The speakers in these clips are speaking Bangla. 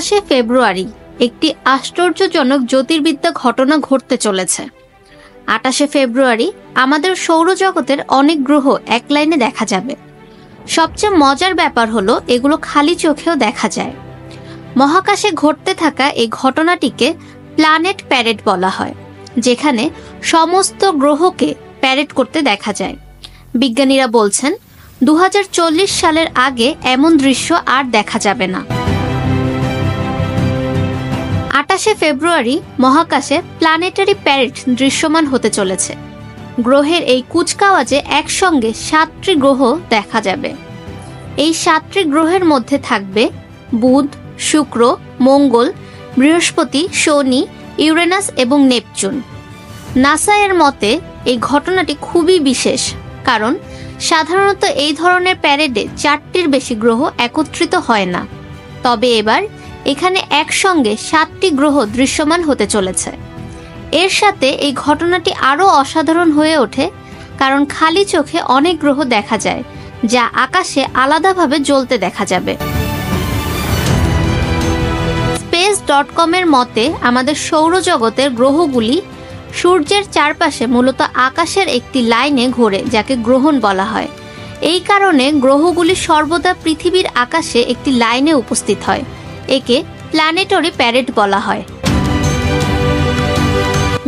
28শে ফেব্রুয়ারি একটি আশ্চর্যজনক জ্যোতির্বিদ্যা ঘটনা ঘটতে চলেছে। 28শে ফেব্রুয়ারি আমাদের সৌরজগতের অনেক গ্রহ এক লাইনে দেখা যাবে। সবচেয়ে মজার ব্যাপার হলো এগুলো খালি চোখেও দেখা যায়। মহাকাশে ঘটতে থাকা এই ঘটনাটিকে প্ল্যানেট প্যারেড বলা হয়, যেখানে সমস্ত গ্রহকে প্যারেড করতে দেখা যায়। বিজ্ঞানীরা বলছেন 2040 সালের আগে এমন দৃশ্য আর দেখা যাবে না। 28শে ফেব্রুয়ারি মহাকাশে প্ল্যানেটারি প্যারেড দৃশ্যমান হতে চলেছে। গ্রহের এই কুচকাওয়াজে একসঙ্গে 7টি গ্রহ দেখা যাবে। এই 7টি গ্রহের মধ্যে থাকবে বুধ, শুক্র, মঙ্গল, বৃহস্পতি, শনি, ইউরেনাস এবং নেপচুন। নাসা এর মতে এই ঘটনাটি খুবই বিশেষ, কারণ সাধারণত এই ধরনের প্যারেডে 4টির বেশি গ্রহ একত্রিত হয় না। তবে এবার এখানে একসঙ্গে 7টি গ্রহ দৃশ্যমান হতে চলেছে। এর সাথে এই ঘটনাটি আরও অসাধারণ হয়ে ওঠে, কারণ খালি চোখে অনেক গ্রহ দেখা যায় যা আকাশে আলাদাভাবে জ্বলতে দেখা যাবে। space.com এর মতে আমাদের সৌরজগতের গ্রহগুলি সূর্যের চারপাশে মূলত আকাশের একটি লাইনে ঘোরে, যাকে গ্রহণ বলা হয়। এই কারণে গ্রহগুলি সর্বদা পৃথিবীর আকাশে একটি লাইনে উপস্থিত হয়। একে প্ল্যানেটারি প্যারেড বলা হয়।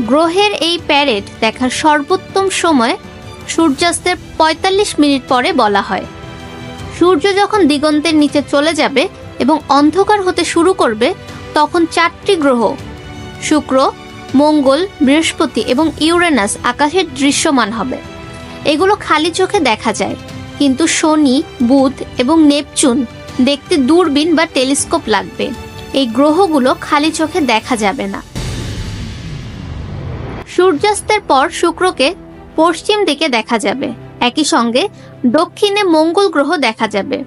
গ্রহের এই প্যারেড দেখার সর্বোত্তম সময় সূর্যাস্তের 45 মিনিট পরে বলা হয়। সূর্য যখন দিগন্তের নিচে চলে যাবে এবং অন্ধকার হতে শুরু করবে, তখন 4টি গ্রহ শুক্র, মঙ্গল, বৃহস্পতি এবং ইউরেনাস আকাশে দৃশ্যমান হবে। এগুলো খালি চোখে দেখা যায়, কিন্তু শনি, বুধ এবং নেপচুন দেখতে দূরবীন বা টেলিস্কোপ লাগবে। এই গ্রহগুলো খালি চোখে দেখা যাবে না। সূর্যাস্তের পর শুক্রকে পশ্চিম দিকে দেখা যাবে। একই সঙ্গে দক্ষিণে মঙ্গল গ্রহ দেখা যাবে।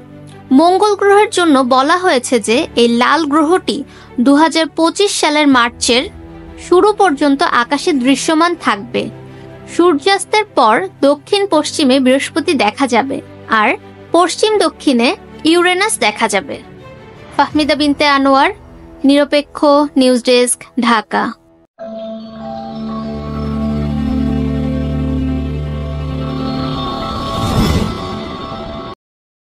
মঙ্গল গ্রহের জন্য বলা হয়েছে যে এই লাল গ্রহটি 2025 সালের মার্চের শুরু পর্যন্ত আকাশে দৃশ্যমান থাকবে। সূর্যাস্তের পর দক্ষিণ পশ্চিমে বৃহস্পতি দেখা যাবে আর পশ্চিম দক্ষিণে ইউরেনাস দেখা যাবে। ফাহমিদা বিনতে আনোয়ার, নিরপেক্ষ নিউজ ডেস্ক, ঢাকা।